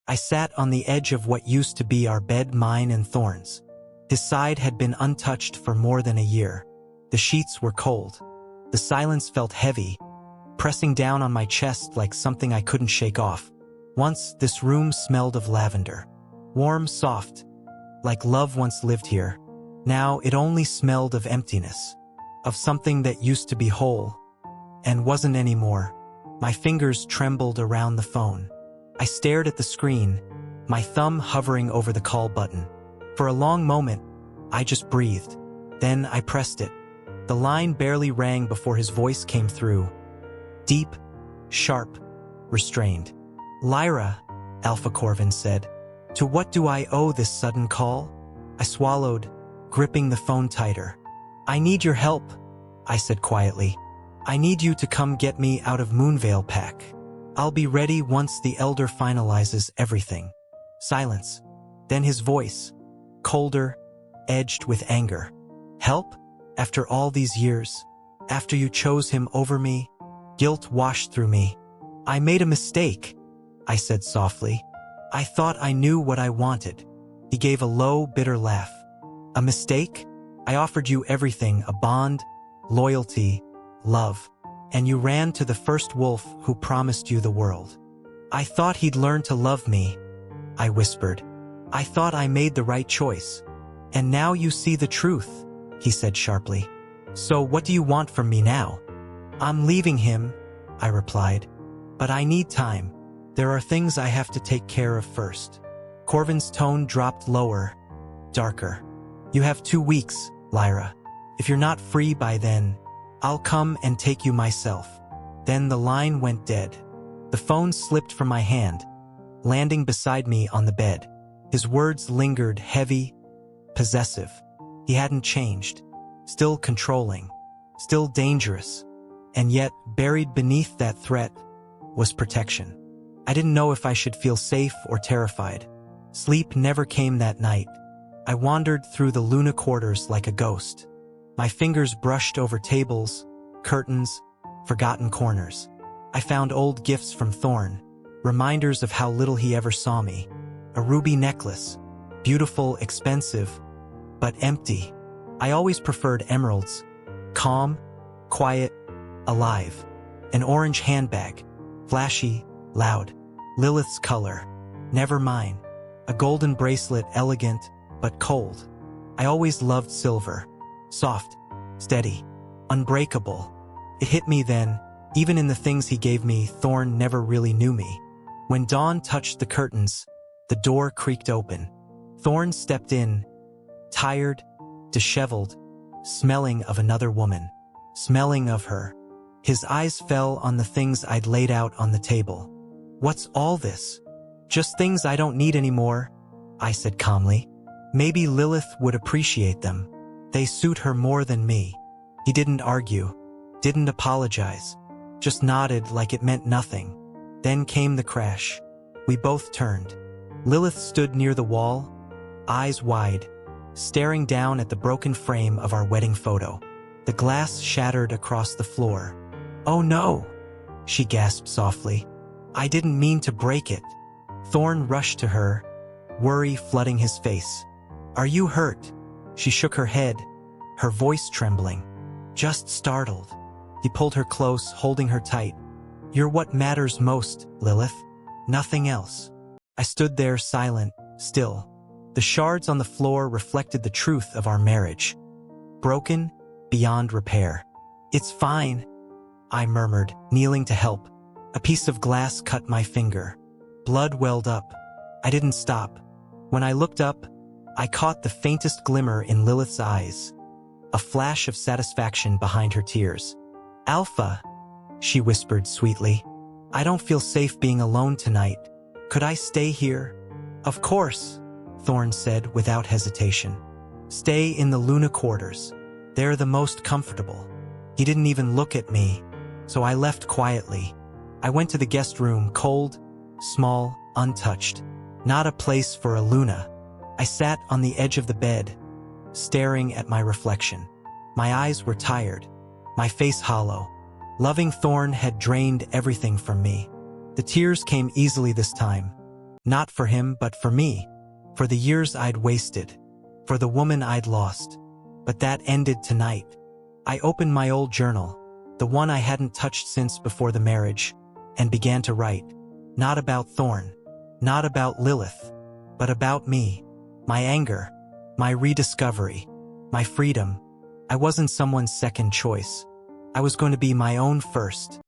I sat on the edge of what used to be our bed, mine and Thorne's. His side had been untouched for more than a year. The sheets were cold. The silence felt heavy, pressing down on my chest like something I couldn't shake off. Once, this room smelled of lavender. Warm, soft, like love once lived here. Now, it only smelled of emptiness. Of something that used to be whole, and wasn't anymore. My fingers trembled around the phone. I stared at the screen, my thumb hovering over the call button. For a long moment, I just breathed. Then I pressed it. The line barely rang before his voice came through. Deep, sharp, restrained. "Lyra," Alpha Corvin said. "To what do I owe this sudden call?" I swallowed, gripping the phone tighter. "I need your help," I said quietly. "I need you to come get me out of Moonveil Pack. I'll be ready once the Elder finalizes everything." Silence. Then his voice, colder, edged with anger. "Help? After all these years? After you chose him over me?" Guilt washed through me. "I made a mistake," I said softly. "I thought I knew what I wanted." He gave a low, bitter laugh. "A mistake? I offered you everything, a bond, loyalty, love. And you ran to the first wolf who promised you the world." "I thought he'd learn to love me," I whispered. "I thought I made the right choice." "And now you see the truth," he said sharply. "So what do you want from me now?" "I'm leaving him," I replied. "But I need time. There are things I have to take care of first." Corvin's tone dropped lower, darker. "You have 2 weeks, Lyra. If you're not free by then, I'll come and take you myself." Then the line went dead. The phone slipped from my hand, landing beside me on the bed. His words lingered, heavy, possessive. He hadn't changed. Still controlling. Still dangerous. And yet, buried beneath that threat was protection. I didn't know if I should feel safe or terrified. Sleep never came that night. I wandered through the Luna quarters like a ghost. My fingers brushed over tables, curtains, forgotten corners. I found old gifts from Thorne, reminders of how little he ever saw me. A ruby necklace, beautiful, expensive, but empty. I always preferred emeralds, calm, quiet, alive. An orange handbag, flashy, loud. Lilith's color, never mine. A golden bracelet, elegant, but cold. I always loved silver. Soft, steady, unbreakable. It hit me then, even in the things he gave me, Thorne never really knew me. When dawn touched the curtains, the door creaked open. Thorne stepped in, tired, disheveled, smelling of another woman, smelling of her. His eyes fell on the things I'd laid out on the table. "What's all this?" "Just things I don't need anymore," I said calmly. "Maybe Lilith would appreciate them. They suit her more than me." He didn't argue, didn't apologize, just nodded like it meant nothing. Then came the crash. We both turned. Lilith stood near the wall, eyes wide, staring down at the broken frame of our wedding photo. The glass shattered across the floor. "Oh no!" she gasped softly. "I didn't mean to break it." Thorne rushed to her, worry flooding his face. "Are you hurt?" She shook her head, her voice trembling. "Just startled." He pulled her close, holding her tight. "You're what matters most, Lilith. Nothing else." I stood there silent, still. The shards on the floor reflected the truth of our marriage. Broken, beyond repair. "It's fine," I murmured, kneeling to help. A piece of glass cut my finger. Blood welled up. I didn't stop. When I looked up, I caught the faintest glimmer in Lilith's eyes. A flash of satisfaction behind her tears. "Alpha," she whispered sweetly. "I don't feel safe being alone tonight. Could I stay here?" "Of course," Thorne said without hesitation. "Stay in the Luna quarters. They're the most comfortable." He didn't even look at me, so I left quietly. I went to the guest room, cold, small, untouched. Not a place for a Luna. I sat on the edge of the bed, staring at my reflection. My eyes were tired, my face hollow. Loving Thorne had drained everything from me. The tears came easily this time. Not for him, but for me. For the years I'd wasted. For the woman I'd lost. But that ended tonight. I opened my old journal, the one I hadn't touched since before the marriage, and began to write. Not about Thorne. Not about Lilith. But about me. My anger. My rediscovery. My freedom. I wasn't someone's second choice. I was going to be my own first.